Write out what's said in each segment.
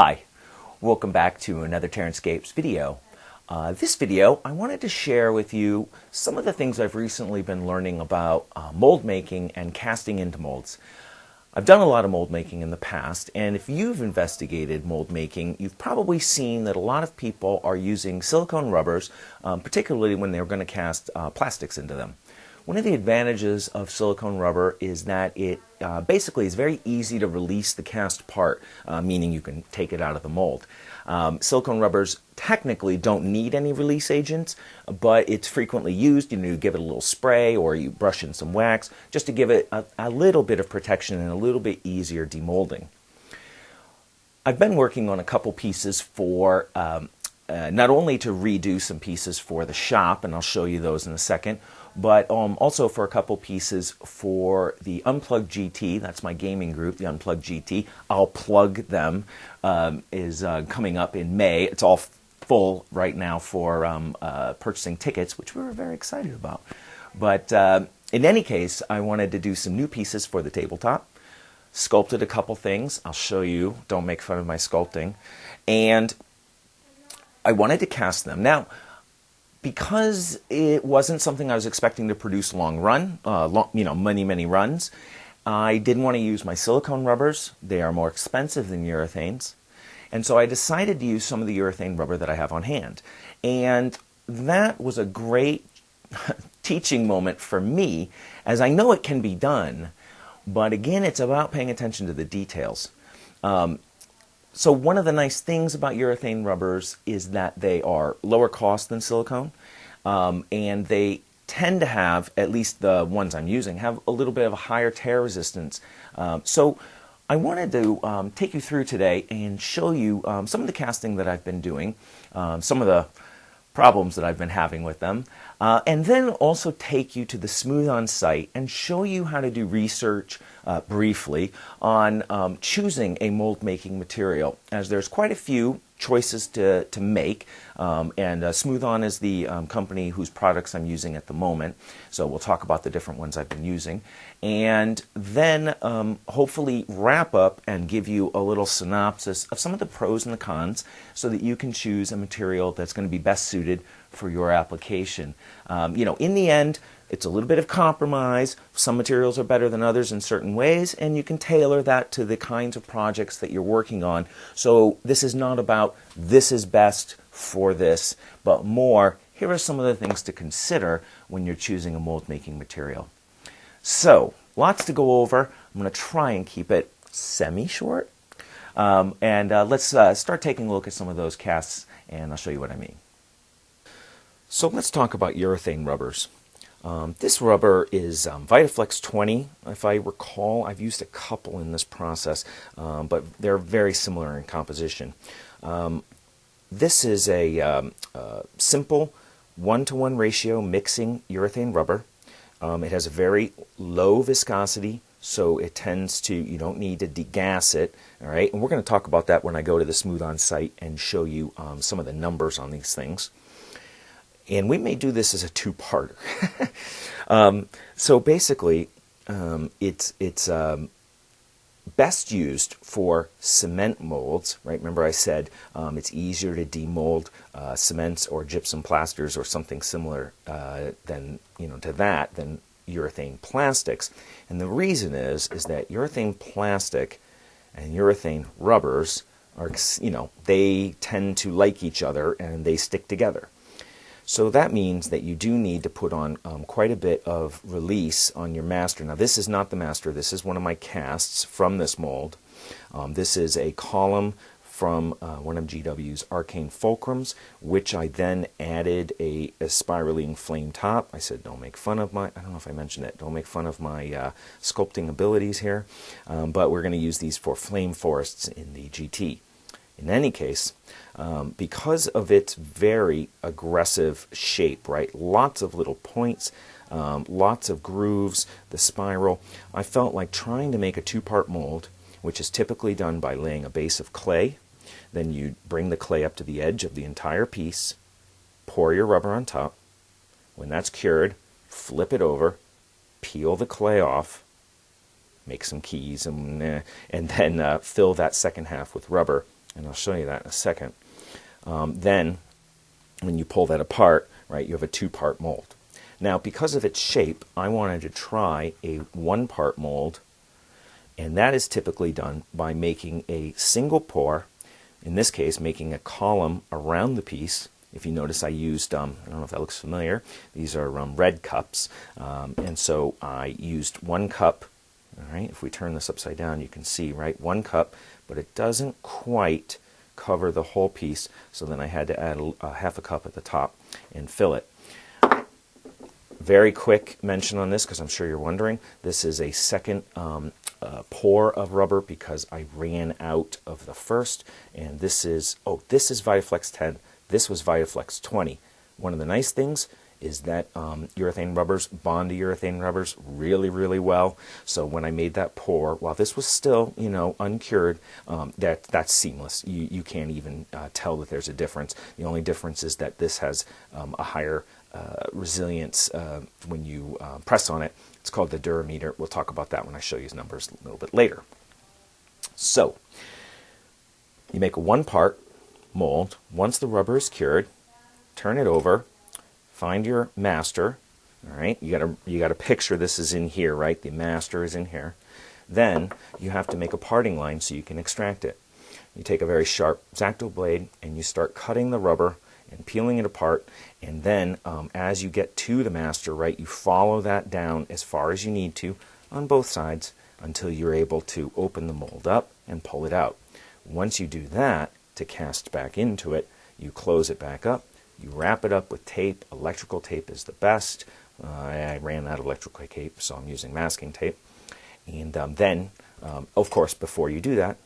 Hi, welcome back to another TerranScapes video. This video, I wanted to share with you some of the things I've recently been learning about mold making and casting into molds. I've done a lot of mold making in the past, and if you've investigated mold making, you've probably seen that a lot of people are using silicone rubbers, particularly when they're going to cast plastics into them. One of the advantages of silicone rubber is that it basically is very easy to release the cast part, meaning you can take it out of the mold. Silicone rubbers technically don't need any release agents, but it's frequently used. You give it a little spray or you brush in some wax just to give it a little bit of protection and a little bit easier demolding. I've been working on a couple pieces for not only to redo some pieces for the shop, and I'll show you those in a second, but also for a couple pieces for the Unplugged GT. That's my gaming group, the Unplugged GT. I'll plug them, is coming up in May. It's all full right now for purchasing tickets, which we were very excited about. But in any case, I wanted to do some new pieces for the tabletop. Sculpted a couple things. I'll show you. Don't make fun of my sculpting. And I wanted to cast them. Now, because it wasn't something I was expecting to produce long run, many runs, I didn't want to use my silicone rubbers. They are more expensive than urethanes. And so I decided to use some of the urethane rubber that I have on hand. And that was a great teaching moment for me, as I know it can be done, but again, it's about paying attention to the details. So one of the nice things about urethane rubbers is that they are lower cost than silicone, and they tend to have, at least the ones I'm using, have a little bit of a higher tear resistance. So I wanted to take you through today and show you some of the casting that I've been doing, some of the problems that I've been having with them, and then also take you to the Smooth On site and show you how to do research briefly on choosing a mold making material, as there's quite a few choices to make, and Smooth On is the company whose products I'm using at the moment, so we'll talk about the different ones I've been using, and then hopefully wrap up and give you a little synopsis of some of the pros and the cons so that you can choose a material that's going to be best suited for your application. In the end, it's a little bit of compromise. Some materials are better than others in certain ways, and you can tailor that to the kinds of projects that you're working on. So this is not about this is best for this, but more, here are some of the things to consider when you're choosing a mold making material. So, lots to go over. I'm going to try and keep it semi-short. Let's start taking a look at some of those casts, and I'll show you what I mean. So let's talk about urethane rubbers. This rubber is Vitaflex 20, if I recall. I've used a couple in this process, but they're very similar in composition. This is a simple 1-to-1 ratio mixing urethane rubber. It has a very low viscosity, so it tends to, you don't need to degas it, all right? And we're going to talk about that when I go to the Smooth On site and show you some of the numbers on these things. And we may do this as a two-parter. So basically, it's best used for cement molds, right? Remember I said it's easier to demold cements or gypsum plasters or something similar than urethane plastics. And the reason is that urethane plastic and urethane rubbers are, they tend to like each other and they stick together. So that means that you do need to put on quite a bit of release on your master. Now this is not the master, this is one of my casts from this mold. This is a column from one of GW's Arcane Fulcrums, which I then added a spiraling flame top. I said don't make fun of I don't know if I mentioned it, don't make fun of my sculpting abilities here, but we're going to use these for flame forests in the GT. In any case, because of its very aggressive shape, right? Lots of little points, lots of grooves, the spiral. I felt like trying to make a two-part mold, which is typically done by laying a base of clay. Then you bring the clay up to the edge of the entire piece, pour your rubber on top. When that's cured, flip it over, peel the clay off, make some keys, and then fill that second half with rubber and I'll show you that in a second. Then, when you pull that apart, right, you have a two-part mold. Now, because of its shape, I wanted to try a one-part mold, and that is typically done by making a single pour, in this case, making a column around the piece. If you notice, I used, I don't know if that looks familiar, these are red cups, and so I used 1 cup. All right, if we turn this upside down, you can see, right, 1 cup, but it doesn't quite cover the whole piece, so then I had to add a half a cup at the top and fill it. Very quick mention on this, because I'm sure you're wondering, this is a second pour of rubber because I ran out of the first, and this is Vitaflex 10, this was Vitaflex 20. One of the nice things is that urethane rubbers bond to urethane rubbers really, really well. So when I made that pour, while this was still, you know, uncured, that's seamless. You can't even tell that there's a difference. The only difference is that this has a higher resilience when you press on it. It's called the durameter. We'll talk about that when I show you numbers a little bit later. So you make a 1-part mold. Once the rubber is cured, turn it over. Find your master. All right, you gotta picture this is in here, right? The master is in here. Then you have to make a parting line so you can extract it. You take a very sharp X-Acto blade and you start cutting the rubber and peeling it apart. And then as you get to the master, right, you follow that down as far as you need to on both sides until you're able to open the mold up and pull it out. Once you do that, to cast back into it, you close it back up. You wrap it up with tape. Electrical tape is the best. I ran out of electrical tape, so I'm using masking tape. And then, of course, before you do that,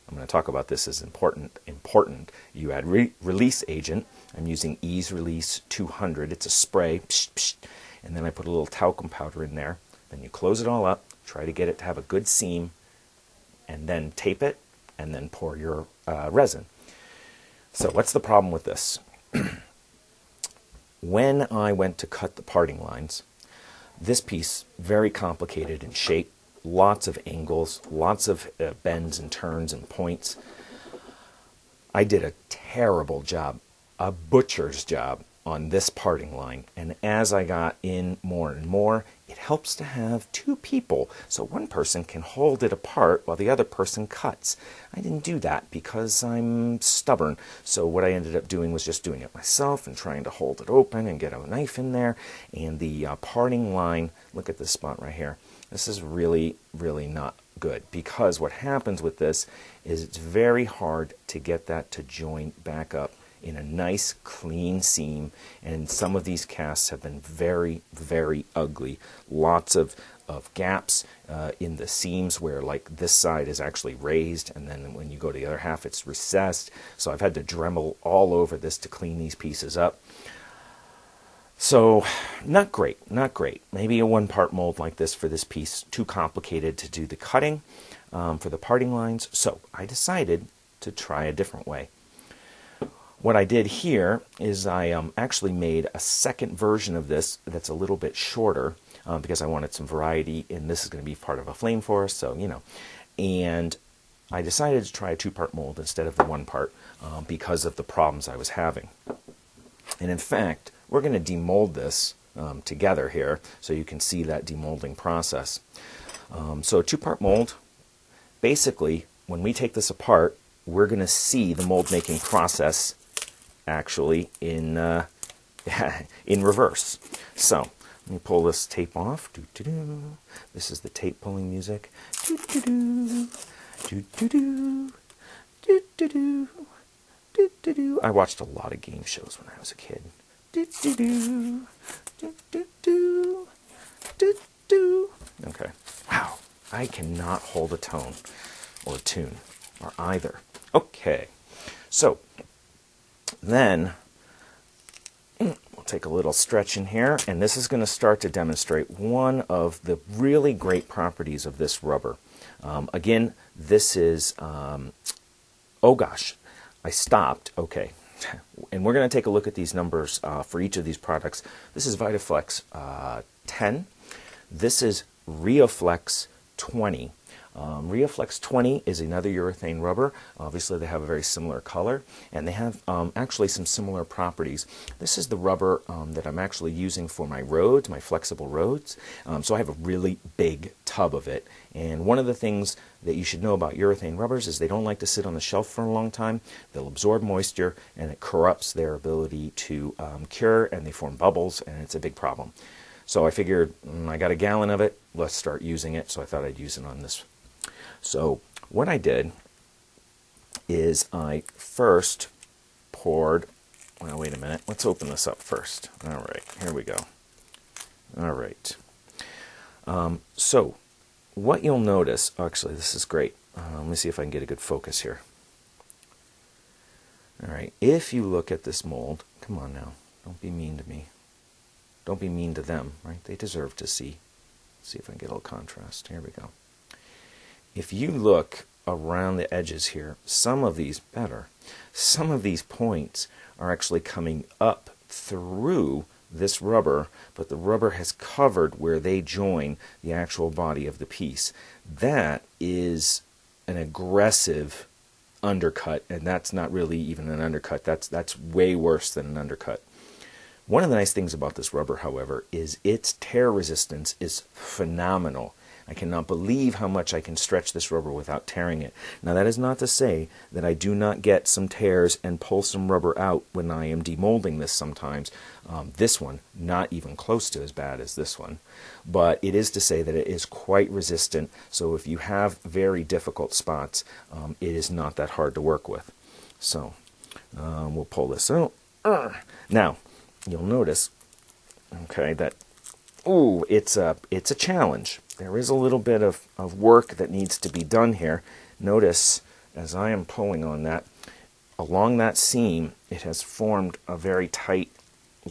I'm going to talk about this as important. You add release agent. I'm using Ease Release 200. It's a spray. Psh, psh, and then I put a little talcum powder in there. Then you close it all up. Try to get it to have a good seam. And then tape it. And then pour your resin. So what's the problem with this? When I went to cut the parting lines, this piece, very complicated in shape, lots of angles, lots of bends and turns and points. I did a terrible job, a butcher's job on this parting line. And as I got in more and more, it helps to have 2 people so one person can hold it apart while the other person cuts. I didn't do that because I'm stubborn. So what I ended up doing was just doing it myself and trying to hold it open and get a knife in there. And the parting line, look at this spot right here. This is really, really not good because what happens with this is it's very hard to get that to join back up in a nice clean seam, and some of these casts have been very, very ugly. Lots of gaps in the seams where like this side is actually raised, and then when you go to the other half it's recessed. So I've had to Dremel all over this to clean these pieces up. So not great, not great. Maybe a 1-part mold like this for this piece, too complicated to do the cutting for the parting lines. So I decided to try a different way. What I did here is I actually made a second version of this that's a little bit shorter because I wanted some variety, and this is going to be part of a flame forest, so, you know. And I decided to try a 2-part mold instead of the 1-part because of the problems I was having. And in fact, we're going to demold this together here so you can see that demolding process. So a 2-part mold, basically, when we take this apart, we're going to see the mold making process actually in in reverse. So let me pull this tape off. Doo-doo-doo. This is the tape pulling music. Doo-doo-doo. Doo-doo-doo. Doo-doo-doo. Doo-doo-doo. I watched a lot of game shows when I was a kid. Doo-doo-doo. Doo-doo-doo. Doo-doo. Okay. Wow. I cannot hold a tone or a tune or either. Okay. So then we'll take a little stretch in here, and this is going to start to demonstrate one of the really great properties of this rubber. Again, this is, oh gosh, I stopped. Okay. And we're going to take a look at these numbers for each of these products. This is Vitaflex 10. This is Rioflex 20. Reflex 20 is another urethane rubber. Obviously they have a very similar color, and they have actually some similar properties. This is the rubber that I'm actually using for my roads, my flexible roads. So I have a really big tub of it, and one of the things that you should know about urethane rubbers is they don't like to sit on the shelf for a long time. They'll absorb moisture, and it corrupts their ability to cure, and they form bubbles, and it's a big problem. So I figured, I got a gallon of it, let's start using it, so I thought I'd use it on this. So what I did is I first poured, well, wait a minute, let's open this up first. All right, here we go. All right. So what you'll notice, actually this is great. Let me see if I can get a good focus here. All right, if you look at this mold, come on now, don't be mean to me. Don't be mean to them, right? They deserve to see. Let's see if I can get a little contrast. Here we go. If you look around the edges here, some of these points are actually coming up through this rubber, but the rubber has covered where they join the actual body of the piece. That is an aggressive undercut, and that's not really even an undercut. That's way worse than an undercut. One of the nice things about this rubber, however, is its tear resistance is phenomenal. I cannot believe how much I can stretch this rubber without tearing it. Now that is not to say that I do not get some tears and pull some rubber out when I am demolding this sometimes. This one, not even close to as bad as this one. But it is to say that it is quite resistant, so if you have very difficult spots, it is not that hard to work with. So we'll pull this out. Now, you'll notice, okay, that, ooh, it's a challenge. There is a little bit of work that needs to be done here. Notice, as I am pulling on that, along that seam, it has formed a very tight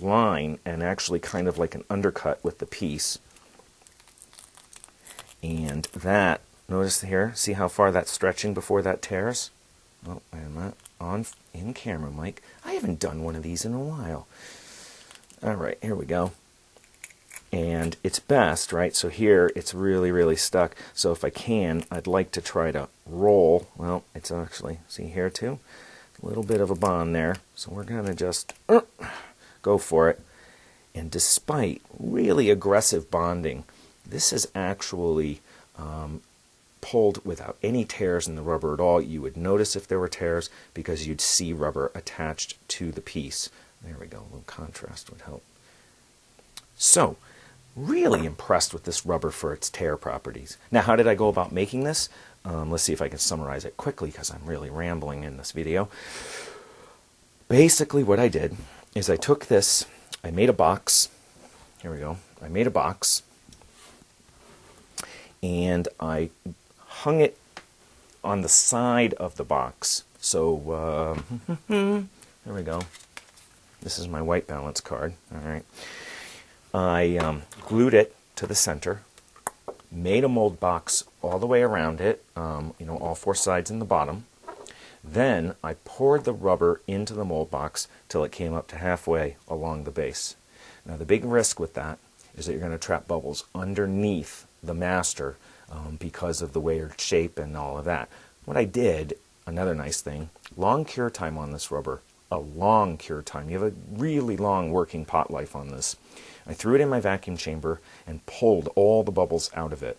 line and actually kind of like an undercut with the piece. And that, notice here, see how far that's stretching before that tears? Oh, I'm not on in camera, Mike. I haven't done one of these in a while. All right, here we go. And it's best, right? So here it's really, really stuck. So if I can, I'd like to try to roll. Well, it's actually, see here too? A little bit of a bond there. So we're going to just go for it. And despite really aggressive bonding, this is actually pulled without any tears in the rubber at all. You would notice if there were tears because you'd see rubber attached to the piece. There we go, a little contrast would help. So, really impressed with this rubber for its tear properties. Now, how did I go about making this? Let's see if I can summarize it quickly because I'm really rambling in this video. Basically what I did is I took this, I made a box. Here we go. I made a box and I hung it on the side of the box. So, there we go. This is my white balance card. All right. I glued it to the center, made a mold box all the way around it, all four sides and the bottom. Then I poured the rubber into the mold box till it came up to halfway along the base. Now the big risk with that is that you're going to trap bubbles underneath the master because of the weird shape and all of that. What I did, another nice thing, long cure time on this rubber, a long cure time. You have a really long working pot life on this. I threw it in my vacuum chamber and pulled all the bubbles out of it.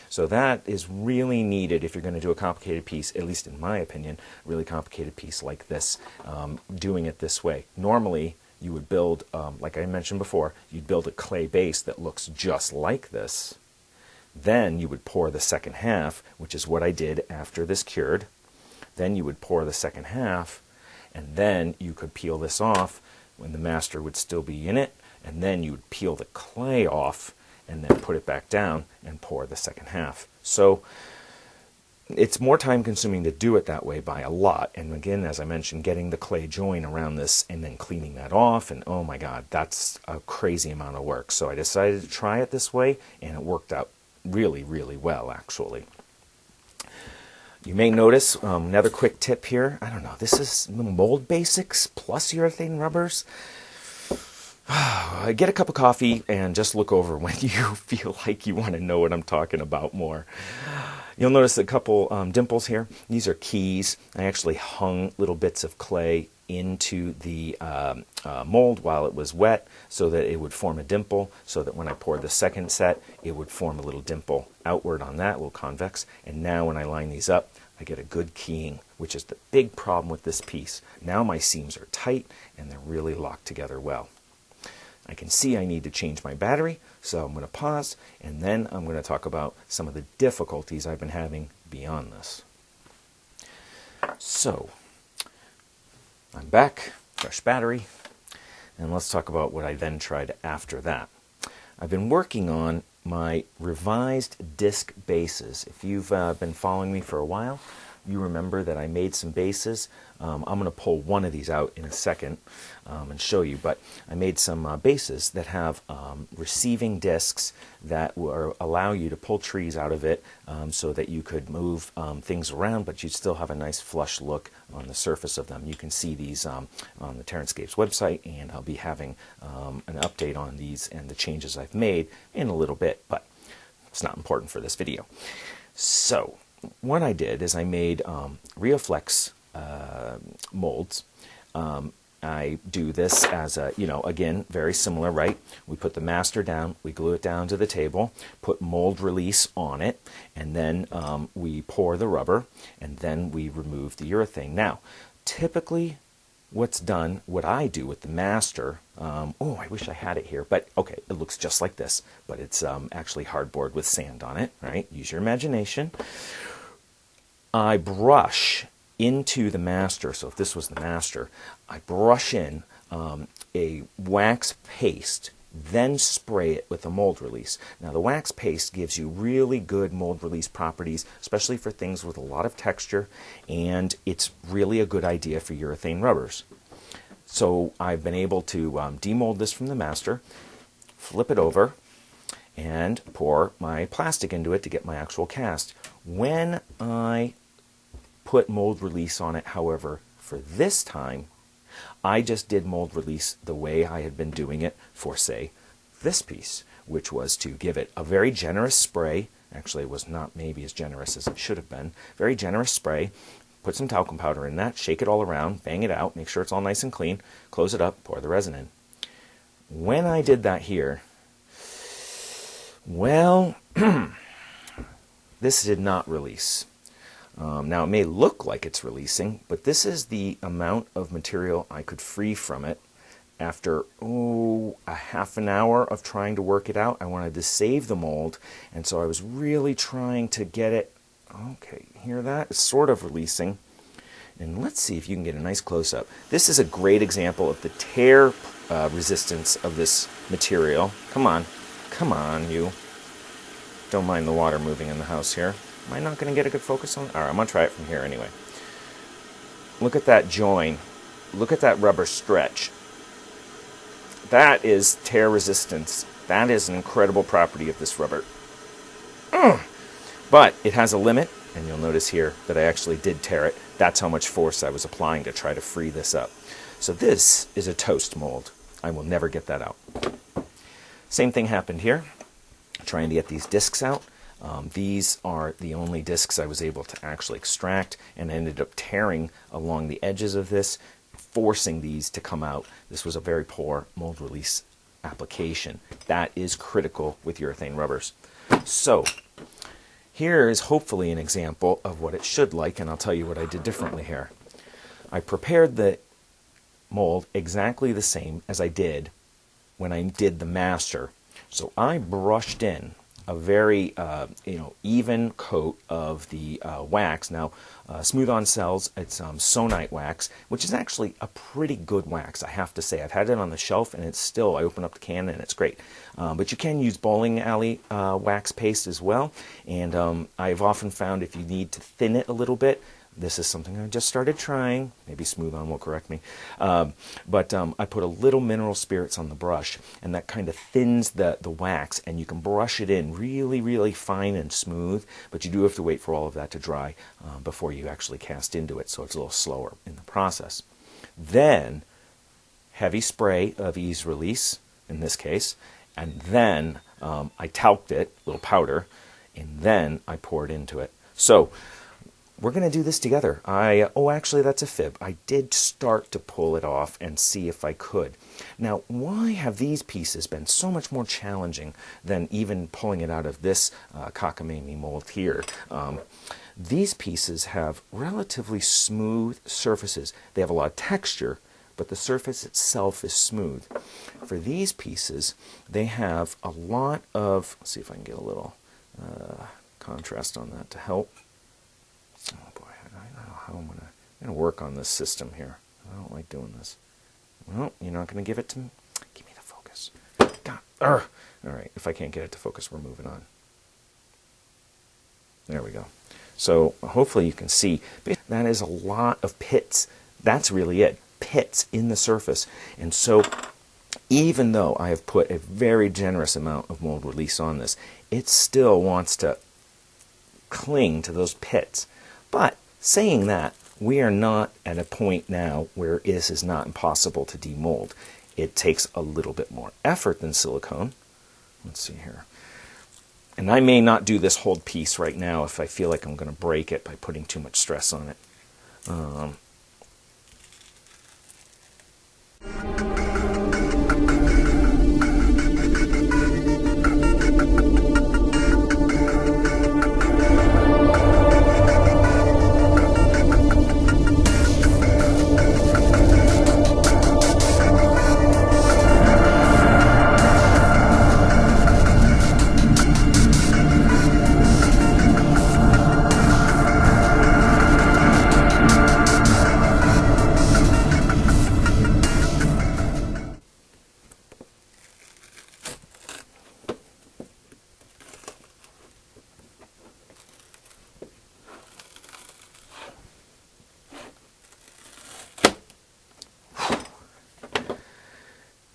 So that is really needed if you're going to do a complicated piece, at least in my opinion, a really complicated piece like this, doing it this way. Normally, you would build, like I mentioned before, you'd build a clay base that looks just like this. Then you would pour the second half, which is what I did after this cured. Then you would pour the second half, and then you could peel this off when the master would still be in it, and then you would peel the clay off and then put it back down and pour the second half. So it's more time consuming to do it that way by a lot. And again, as I mentioned, getting the clay join around this and then cleaning that off, and oh my God, that's a crazy amount of work. So I decided to try it this way, and it worked out really, really well, actually. You may notice another quick tip here. I don't know, this is mold basics plus urethane rubbers. Get a cup of coffee and just look over when you feel like you want to know what I'm talking about more. You'll notice a couple dimples here. These are keys. I actually hung little bits of clay into the mold while it was wet so that it would form a dimple, so that when I poured the second set, it would form a little dimple outward on that, a little convex. And now when I line these up, I get a good keying, which is the big problem with this piece. Now my seams are tight and they're really locked together well. I can see I need to change my battery, so I'm going to pause, and then I'm going to talk about some of the difficulties I've been having beyond this. So, I'm back, fresh battery, and let's talk about what I then tried after that. I've been working on my revised disc bases. If you've been following me for a while, you remember that I made some bases. I'm going to pull one of these out in a second and show you, but I made some bases that have receiving discs that will allow you to pull trees out of it so that you could move things around, but you'd still have a nice flush look on the surface of them. You can see these on the TerranScapes website, and I'll be having an update on these and the changes I've made in a little bit, but it's not important for this video. So, what I did is I made Rioflex molds. I do this as a, again, very similar, right? We put the master down, we glue it down to the table, put mold release on it, and then we pour the rubber, and then we remove the urethane. Now, typically what I do with the master, oh, I wish I had it here, but okay, it looks just like this, but it's actually hardboard with sand on it, right? Use your imagination. I brush into the master, so if this was the master, I brush in a wax paste, then spray it with a mold release. Now the wax paste gives you really good mold release properties, especially for things with a lot of texture, and it's really a good idea for urethane rubbers. So I've been able to demold this from the master, flip it over, and pour my plastic into it to get my actual cast. When I put mold release on it, however, for this time, I just did mold release the way I had been doing it for, say, this piece, which was to give it a very generous spray. Actually, it was not maybe as generous as it should have been. Very generous spray. Put some talcum powder in that, shake it all around, bang it out, make sure it's all nice and clean, close it up, pour the resin in. When I did that here, well, this did not release. Now, it may look like it's releasing, but this is the amount of material I could free from it after, a half an hour of trying to work it out. I wanted to save the mold, and so I was really trying to get it. Okay, hear that? It's sort of releasing. And let's see if you can get a nice close-up. This is a great example of the tear resistance of this material. Come on, you. Don't mind the water moving in the house here. Am I not going to get a good focus on it? All right, I'm going to try it from here anyway. Look at that join. Look at that rubber stretch. That is tear resistance. That is an incredible property of this rubber. But it has a limit, and you'll notice here that I actually did tear it. That's how much force I was applying to try to free this up. So this is a toast mold. I will never get that out. Same thing happened here. Trying to get these discs out. These are the only discs I was able to actually extract, and I ended up tearing along the edges of this, forcing these to come out. This was a very poor mold release application. That is critical with urethane rubbers. So here is hopefully an example of what it should like, and I'll tell you what I did differently here. I prepared the mold exactly the same as I did when I did the master. So I brushed in a very even coat of the wax. Now, Smooth On Cells, it's Sonite wax, which is actually a pretty good wax, I have to say. I've had it on the shelf, and it's still, I open up the can, and it's great. But you can use bowling alley wax paste as well, and I've often found if you need to thin it a little bit, this is something I just started trying. Maybe Smooth On will correct me. But I put a little mineral spirits on the brush, and that kind of thins the wax, and you can brush it in really, really fine and smooth, but you do have to wait for all of that to dry before you actually cast into it, so it's a little slower in the process. Then, heavy spray of ease release, in this case, and then I talked it, a little powder, and then I poured into it. So we're going to do this together. Oh, actually, that's a fib. I did start to pull it off and see if I could. Now, why have these pieces been so much more challenging than even pulling it out of this cockamamie mold here? These pieces have relatively smooth surfaces. They have a lot of texture, but the surface itself is smooth. For these pieces, they have a lot of, let's see if I can get a little contrast on that to help. Oh boy, I don't know how I'm going to work on this system here. I don't like doing this. Well, you're not going to give it to me. Give me the focus. God. All right, if I can't get it to focus, we're moving on. There we go. So hopefully you can see that is a lot of pits. That's really it. Pits in the surface. And so even though I have put a very generous amount of mold release on this, it still wants to cling to those pits. But saying that, we are not at a point now where this is not impossible to demold. It takes a little bit more effort than silicone. Let's see here. And I may not do this whole piece right now if I feel like I'm going to break it by putting too much stress on it.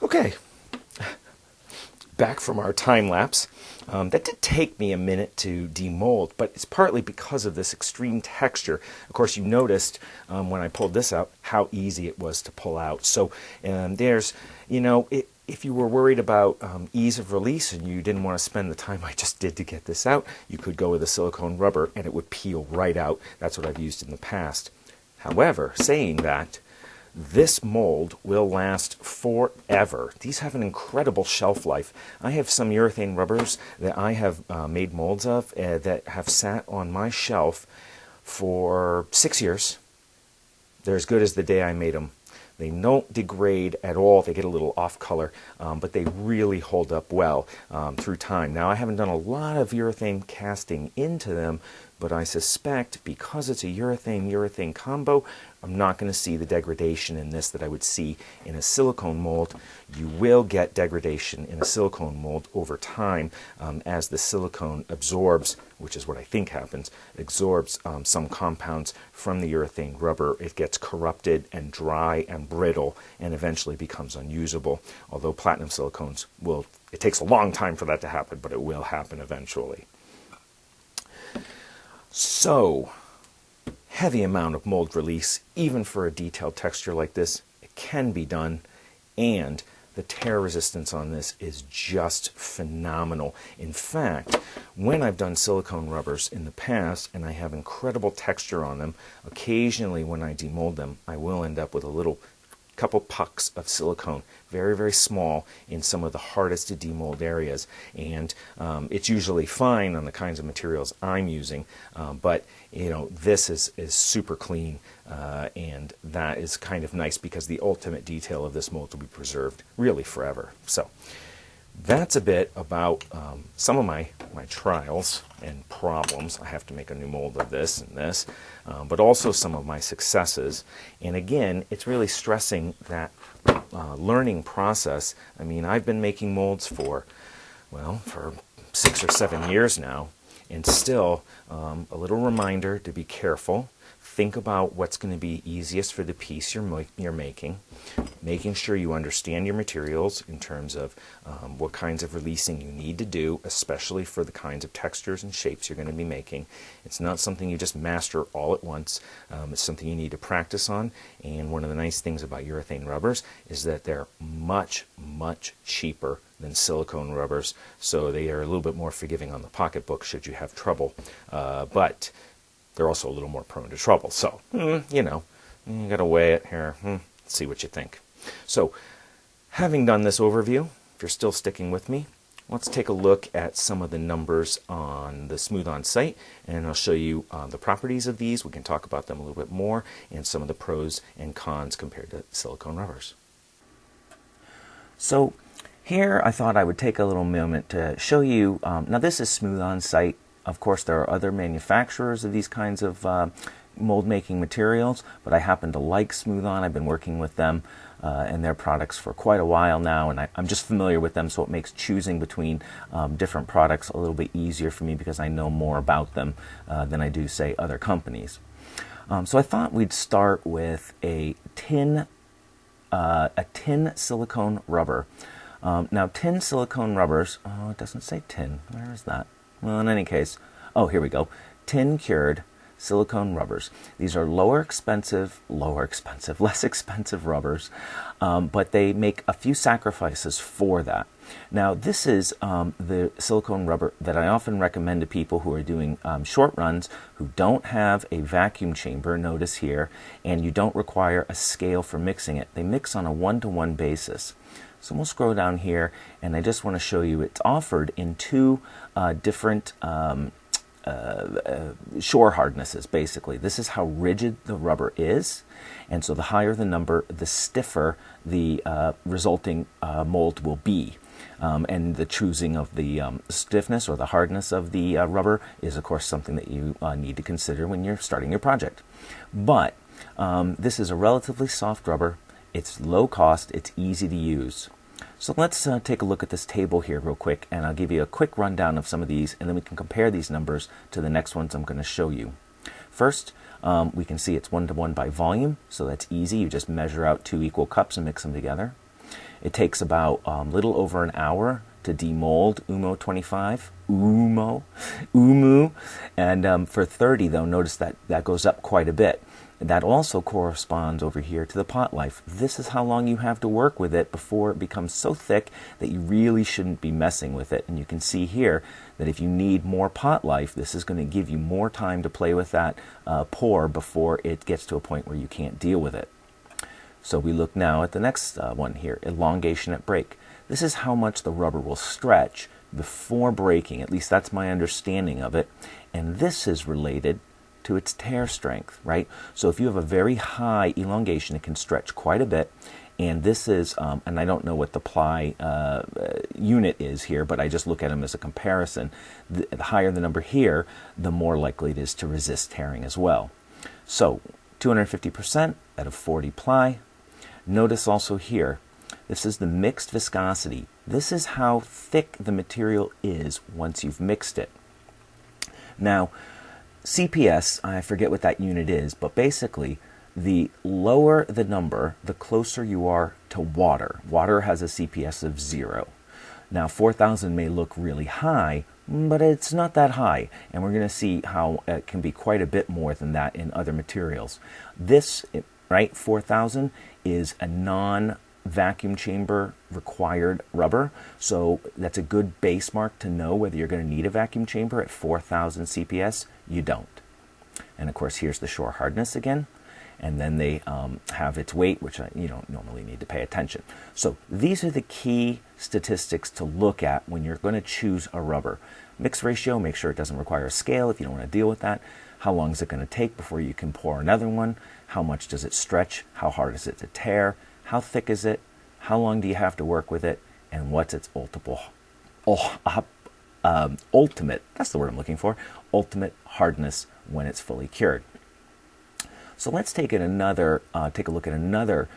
Okay, back from our time lapse. That did take me a minute to demold, but it's partly because of this extreme texture. Of course, you noticed when I pulled this out how easy it was to pull out. So there's, if you were worried about ease of release and you didn't want to spend the time I just did to get this out, you could go with a silicone rubber and it would peel right out. That's what I've used in the past. However, saying that, this mold will last forever. These have an incredible shelf life. I have some urethane rubbers that I have made molds of that have sat on my shelf for 6 years. They're as good as the day I made them. They don't degrade at all. They get a little off color, but they really hold up well through time. Now, I haven't done a lot of urethane casting into them, but I suspect because it's a urethane-urethane combo, I'm not going to see the degradation in this that I would see in a silicone mold. You will get degradation in a silicone mold over time as the silicone absorbs, which is what I think happens, absorbs some compounds from the urethane rubber. It gets corrupted and dry and brittle and eventually becomes unusable. Although platinum silicones it takes a long time for that to happen, but it will happen eventually. So, heavy amount of mold release, even for a detailed texture like this. It can be done, and the tear resistance on this is just phenomenal. In fact, when I've done silicone rubbers in the past and I have incredible texture on them, occasionally when I demold them, I will end up with a couple pucks of silicone, very, very small in some of the hardest to demold areas. And it's usually fine on the kinds of materials I'm using, but this is super clean, and that is kind of nice because the ultimate detail of this mold will be preserved really forever. So that's a bit about some of my trials and problems. I have to make a new mold of this and this, but also some of my successes. And again, it's really stressing that learning process. I mean, I've been making molds for 6 or 7 years now, and still a little reminder to be careful. Think about what's going to be easiest for the piece you're making sure you understand your materials in terms of what kinds of releasing you need to do, especially for the kinds of textures and shapes you're going to be making. It's not something you just master all at once. It's something you need to practice on, and one of the nice things about urethane rubbers is that they're much, much cheaper than silicone rubbers, so they are a little bit more forgiving on the pocketbook should you have trouble. But they're also a little more prone to trouble. So, you know, you got to weigh it here, see what you think. So, having done this overview, if you're still sticking with me, let's take a look at some of the numbers on the Smooth On site, and I'll show you the properties of these. We can talk about them a little bit more and some of the pros and cons compared to silicone rubbers. So here I thought I would take a little moment to show you, now this is Smooth On site. Of course, there are other manufacturers of these kinds of mold making materials, but I happen to like Smooth On. I've been working with them and their products for quite a while now, and I'm just familiar with them, so it makes choosing between different products a little bit easier for me because I know more about them than I do, say, other companies. So I thought we'd start with a tin silicone rubber. Now, tin silicone rubbers, oh, it doesn't say tin. Where is that? Well, in any case, oh, here we go. Tin cured silicone rubbers. These are less expensive rubbers, but they make a few sacrifices for that. Now, this is the silicone rubber that I often recommend to people who are doing short runs, who don't have a vacuum chamber, notice here, and you don't require a scale for mixing it. They mix on a 1-to-1 basis. So we'll scroll down here, and I just want to show you it's offered in two different shore hardnesses, basically. This is how rigid the rubber is, and so the higher the number, the stiffer the resulting mold will be. And the choosing of the stiffness or the hardness of the rubber is, of course, something that you need to consider when you're starting your project. But this is a relatively soft rubber. It's low cost. It's easy to use. So let's take a look at this table here real quick, and I'll give you a quick rundown of some of these, and then we can compare these numbers to the next ones I'm going to show you. First, we can see it's 1-to-1 by volume, so that's easy. You just measure out 2 equal cups and mix them together. It takes about a little over an hour to demold UMO 25, UMU, and for 30 though, notice that that goes up quite a bit. That also corresponds over here to the pot life. This is how long you have to work with it before it becomes so thick that you really shouldn't be messing with it. And you can see here that if you need more pot life, this is going to give you more time to play with that pour before it gets to a point where you can't deal with it. So we look now at the next one here, elongation at break. This is how much the rubber will stretch before breaking. At least that's my understanding of it. And this is related to its tear strength, right? So if you have a very high elongation, it can stretch quite a bit. And this is, and I don't know what the ply unit is here, but I just look at them as a comparison. The higher the number here, the more likely it is to resist tearing as well. So 250% out of 40 ply. Notice also here, this is the mixed viscosity. This is how thick the material is once you've mixed it. Now, CPS, I forget what that unit is, but basically, the lower the number, the closer you are to water. Water has a CPS of 0. Now, 4,000 may look really high, but it's not that high, and we're going to see how it can be quite a bit more than that in other materials. This, right, 4,000 is a non-vacuum chamber required rubber, so that's a good base mark to know whether you're going to need a vacuum chamber at 4,000 CPS. You don't. And of course, here's the shore hardness again, and then they have its weight, which you don't normally need to pay attention. So these are the key statistics to look at when you're going to choose a rubber. Mix ratio, make sure it doesn't require a scale if you don't want to deal with that. How long is it going to take before you can pour another one? How much does it stretch? How hard is it to tear? How thick is it? How long do you have to work with it? And what's its ultimate, that's the word I'm looking for, ultimate hardness when it's fully cured. So let's take a look at another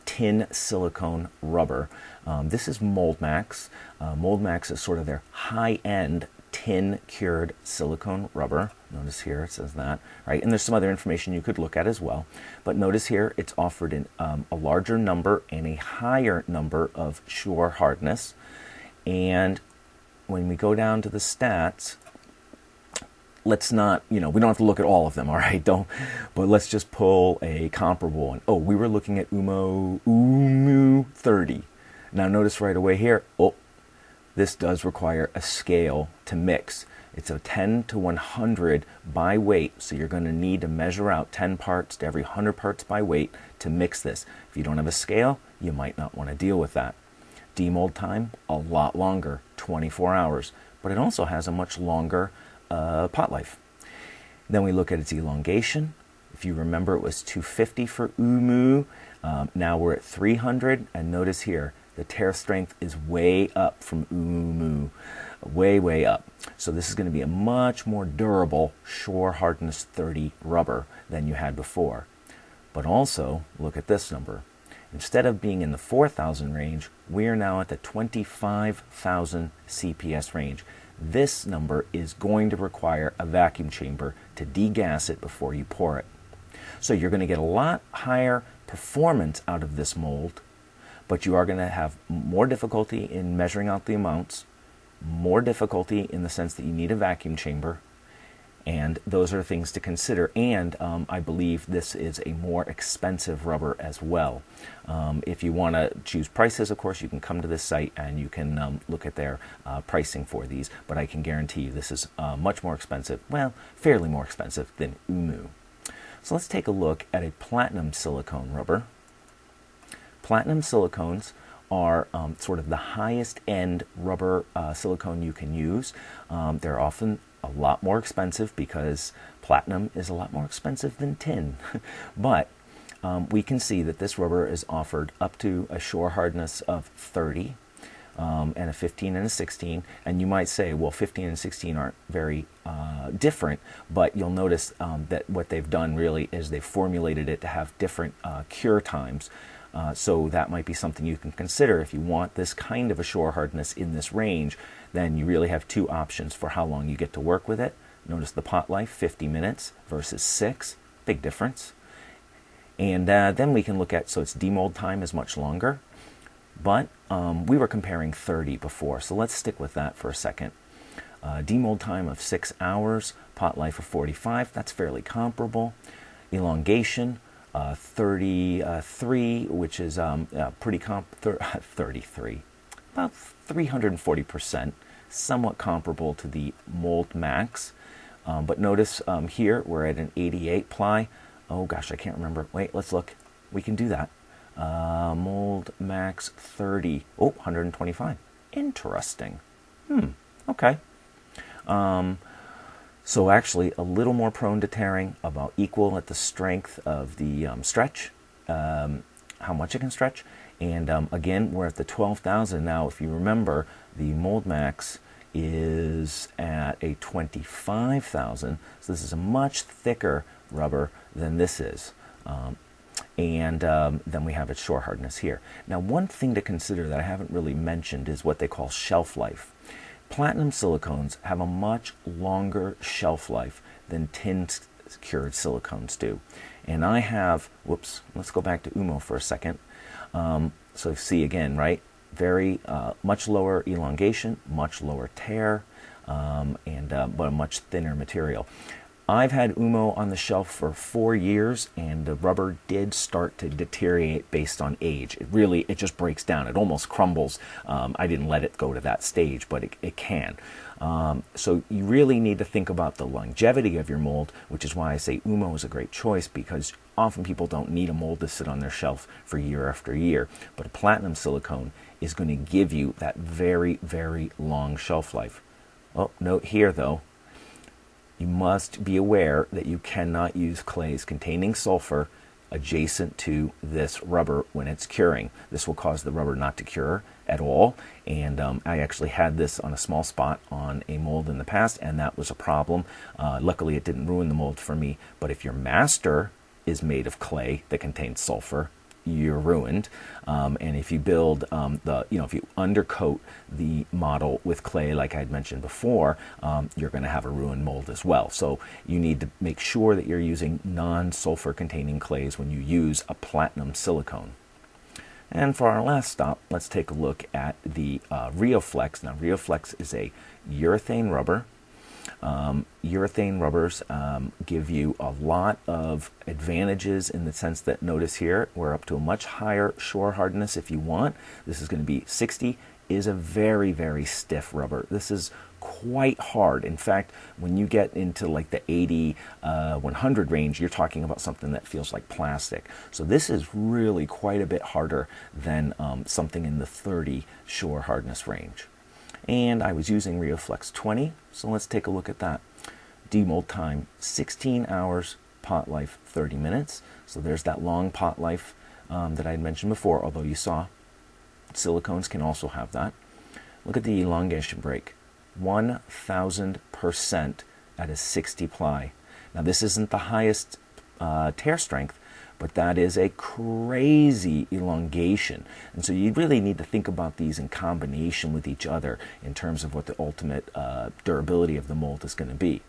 tin silicone rubber. This is MoldMax. MoldMax is sort of their high-end tin cured silicone rubber. Notice here it says that, right? And there's some other information you could look at as well. But notice here it's offered in a larger number and a higher number of shore hardness. And when we go down to the stats, let's not, we don't have to look at all of them, all right? But let's just pull a comparable one. Oh, we were looking at UMU 30. Now notice right away here, this does require a scale to mix. It's a 10 to 100 by weight, so you're going to need to measure out 10 parts to every 100 parts by weight to mix this. If you don't have a scale, you might not want to deal with that. Demold time, a lot longer, 24 hours, but it also has a much longer pot life. Then we look at its elongation. If you remember, it was 250 for Umu. Now we're at 300, and notice here, the tear strength is way up from Umu, way up. So this is going to be a much more durable shore hardness 30 rubber than you had before. But also, look at this number. Instead of being in the 4,000 range, we are now at the 25,000 CPS range. This number is going to require a vacuum chamber to degas it before you pour it. So you're going to get a lot higher performance out of this mold, but you are going to have more difficulty in measuring out the amounts, more difficulty in the sense that you need a vacuum chamber, and those are things to consider. And I believe this is a more expensive rubber as well. If you want to choose prices, of course, you can come to this site and you can look at their pricing for these, but I can guarantee you this is much more expensive, well, fairly more expensive than Umu. So let's take a look at a platinum silicone rubber. Platinum silicones are sort of the highest end rubber silicone you can use. They're often a lot more expensive because platinum is a lot more expensive than tin. But we can see that this rubber is offered up to a shore hardness of 30 and a 15 and a 16. And you might say, well, 15 and 16 aren't very different, but you'll notice that what they've done really is they've formulated it to have different cure times. So that might be something you can consider. If you want this kind of a shore hardness in this range, then you really have two options for how long you get to work with it. Notice the pot life, 50 minutes versus 6, big difference. And then we can look at, so its demold time is much longer, but we were comparing 30 before, so let's stick with that for a second. Demold time of 6 hours, pot life of 45, that's fairly comparable. Elongation, 33, which is pretty 33, about 340%, somewhat comparable to the Mold Max. But notice here we're at an 88 ply. Oh gosh, I can't remember. Wait, let's look. We can do that. Mold Max 30. Oh, 125. Interesting. Okay. So actually a little more prone to tearing, about equal at the strength of the stretch, how much it can stretch. And again, we're at the 12,000 now. If you remember, the Mold Max is at a 25,000. So this is a much thicker rubber than this is. And then we have its shore hardness here. Now, one thing to consider that I haven't really mentioned is what they call shelf life. Platinum silicones have a much longer shelf life than tin-cured silicones do. And I have, whoops, let's go back to Umo for a second. So see again, right? Very much lower elongation, much lower tear, but a much thinner material. I've had Umo on the shelf for 4 years, and the rubber did start to deteriorate based on age. It just breaks down. It almost crumbles. I didn't let it go to that stage, but it can. So you really need to think about the longevity of your mold, which is why I say Umo is a great choice, because often people don't need a mold to sit on their shelf for year after year. But a platinum silicone is going to give you that very, very long shelf life. Oh, note here though, you must be aware that you cannot use clays containing sulfur adjacent to this rubber when it's curing. This will cause the rubber not to cure at all. And I actually had this on a small spot on a mold in the past, and that was a problem. Luckily, it didn't ruin the mold for me. But if your master is made of clay that contains sulfur, you're ruined. And if you build if you undercoat the model with clay, like I'd mentioned before, you're going to have a ruined mold as well. So you need to make sure that you're using non-sulfur containing clays when you use a platinum silicone. And for our last stop, let's take a look at the Rioflex. Now, Rioflex is a urethane rubber. Urethane rubbers give you a lot of advantages in the sense that, notice here, we're up to a much higher shore hardness if you want. This is going to be 60, is a very, very stiff rubber. This is quite hard. In fact, when you get into like the 80, 100 range, you're talking about something that feels like plastic. So this is really quite a bit harder than something in the 30 shore hardness range. And I was using RioFlex 20, so let's take a look at that. Demold time, 16 hours, pot life, 30 minutes. So there's that long pot life that I had mentioned before, although you saw silicones can also have that. Look at the elongation break, 1,000% at a 60 ply. Now this isn't the highest tear strength, but that is a crazy elongation. And so you really need to think about these in combination with each other in terms of what the ultimate durability of the mold is going to be.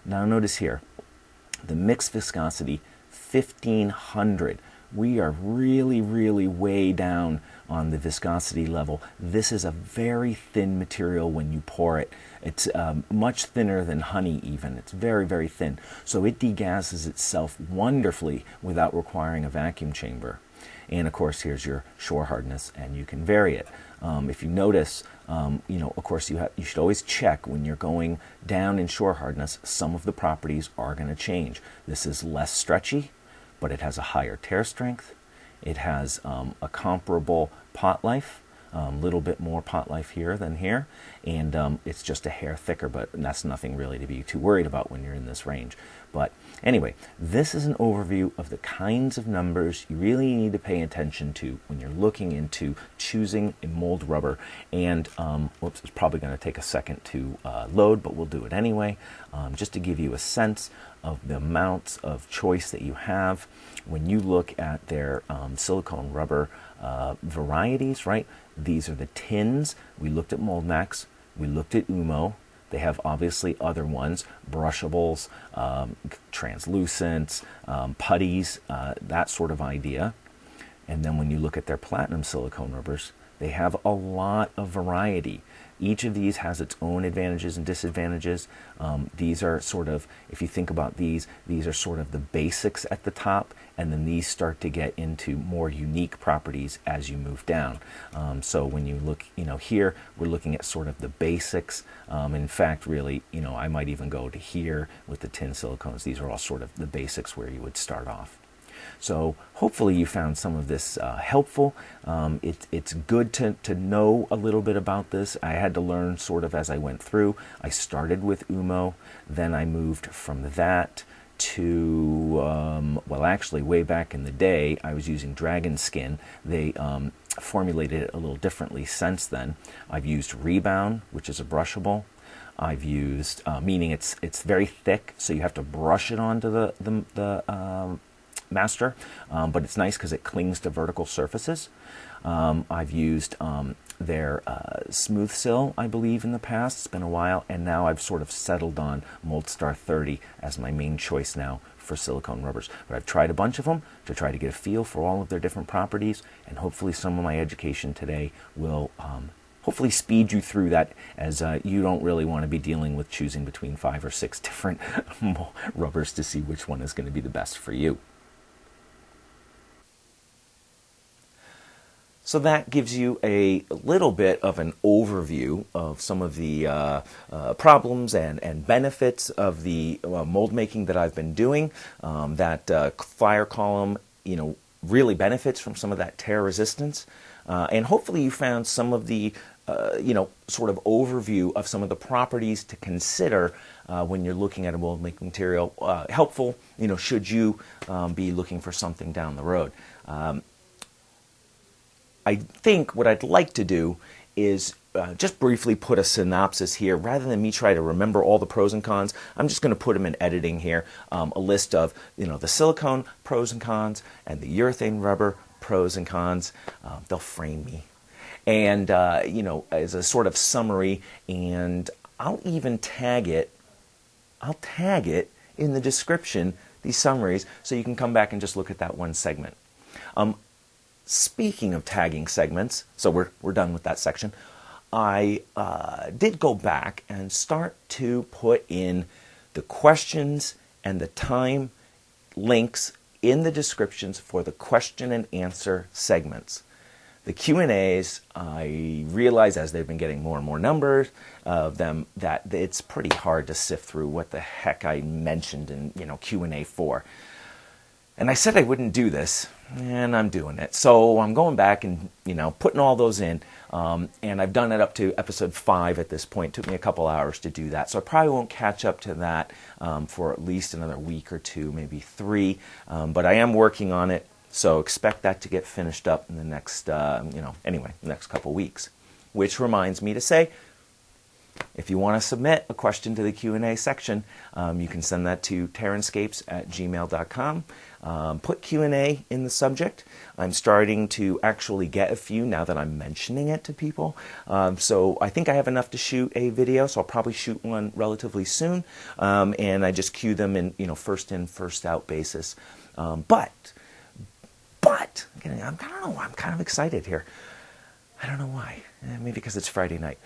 Now notice here, the mixed viscosity, 1,500. We are really, really way down on the viscosity level. This is a very thin material when you pour it. It's much thinner than honey even. It's very, very thin. So it degases itself wonderfully without requiring a vacuum chamber. And of course, here's your shore hardness, and you can vary it. If you notice, of course, you should always check when you're going down in shore hardness, some of the properties are going to change. This is less stretchy, but it has a higher tear strength. It has a comparable pot life, a little bit more pot life here than here, and it's just a hair thicker, but that's nothing really to be too worried about when you're in this range. But anyway, this is an overview of the kinds of numbers you really need to pay attention to when you're looking into choosing a mold rubber. And whoops, it's probably going to take a second to load, but we'll do it anyway, just to give you a sense of the amounts of choice that you have when you look at their silicone rubber varieties, right? These are the tins. We looked at MoldMax. We looked at Umo. They have obviously other ones, brushables, translucents, putties, that sort of idea. And then when you look at their platinum silicone rubbers, they have a lot of variety. Each of these has its own advantages and disadvantages. These are sort of, if you think about these are sort of the basics at the top, and then these start to get into more unique properties as you move down. So when you look, here, we're looking at sort of the basics. In fact, really, I might even go to here with the tin silicones. These are all sort of the basics where you would start off. So hopefully you found some of this helpful. It's good to know a little bit about this. I had to learn sort of as I went through. I started with Umo, then I moved from that to, well, actually way back in the day, I was using Dragon Skin. They formulated it a little differently since then. I've used Rebound, which is a brushable. I've used, meaning it's very thick, so you have to brush it onto the master, but it's nice because it clings to vertical surfaces. I've used their Smooth Sill, I believe, in the past. It's been a while, and now I've sort of settled on MoldStar 30 as my main choice now for silicone rubbers. But I've tried a bunch of them to try to get a feel for all of their different properties, and hopefully some of my education today will hopefully speed you through that, as you don't really want to be dealing with choosing between 5 or 6 different rubbers to see which one is going to be the best for you. So that gives you a little bit of an overview of some of the problems and benefits of the mold making that I've been doing. That fire column, really benefits from some of that tear resistance. And hopefully you found some of the, sort of overview of some of the properties to consider when you're looking at a mold making material helpful, should you be looking for something down the road. I think what I'd like to do is just briefly put a synopsis here. Rather than me try to remember all the pros and cons, I'm just going to put them in editing here. A list of, the silicone pros and cons and the urethane rubber pros and cons. They'll frame me. And, as a sort of summary, and I'll even tag it. I'll tag it in the description, these summaries, so you can come back and just look at that one segment. Speaking of tagging segments, so we're done with that section, I did go back and start to put in the questions and the time links in the descriptions for the question and answer segments. The Q&As, I realize as they've been getting more and more numbers of them that it's pretty hard to sift through what the heck I mentioned in Q&A 4. And I said I wouldn't do this, and I'm doing it. So I'm going back and putting all those in, and I've done it up to episode 5 at this point. It took me a couple hours to do that, so I probably won't catch up to that for at least another week or 2, maybe 3. But I am working on it. So expect that to get finished up in the next, next couple weeks. Which reminds me to say, if you want to submit a question to the Q&A section, you can send that to TerranScapes@gmail.com. Put Q&A in the subject. I'm starting to actually get a few now that I'm mentioning it to people. So I think I have enough to shoot a video, so I'll probably shoot one relatively soon. And I just queue them in, first in, first out basis. But I'm kind of excited here. I don't know why. Maybe because it's Friday night.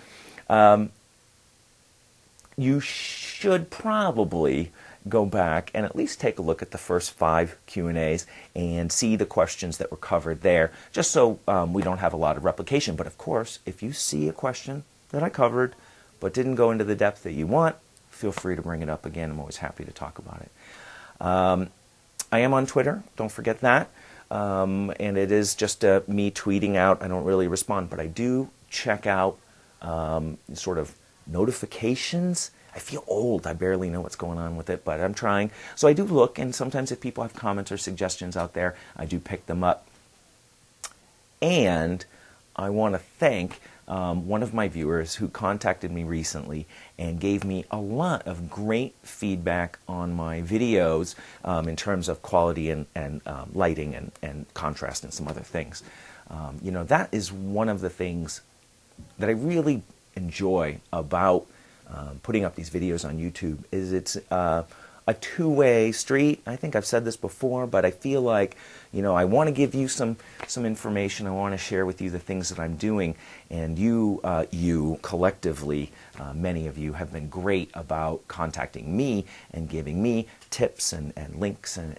You should probably go back and at least take a look at the first 5 Q&As and see the questions that were covered there, just so we don't have a lot of replication. But of course, if you see a question that I covered but didn't go into the depth that you want, feel free to bring it up again. I'm always happy to talk about it. I am on Twitter. Don't forget that. And it is just me tweeting out. I don't really respond, but I do check out sort of notifications. I feel old. I barely know what's going on with it, but I'm trying. So I do look, and sometimes if people have comments or suggestions out there, I do pick them up. And I want to thank one of my viewers who contacted me recently and gave me a lot of great feedback on my videos in terms of quality and lighting and contrast and some other things. That is one of the things that I really enjoy about putting up these videos on YouTube. Is it's a two-way street. I think I've said this before, but I feel like I want to give you some information. I want to share with you the things that I'm doing, and you collectively, many of you have been great about contacting me and giving me tips and links and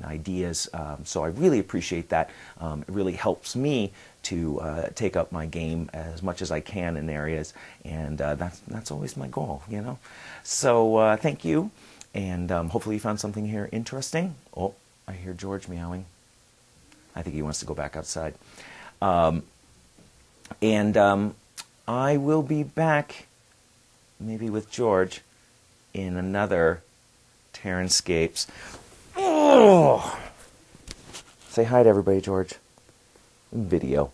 ideas. So I really appreciate that. It really helps me to take up my game as much as I can in areas, and that's always my goal. So thank you, and hopefully you found something here interesting. Oh, I hear George meowing. I think he wants to go back outside. And I will be back, maybe with George, in another TerranScapes. Oh! Say hi to everybody, George. Video.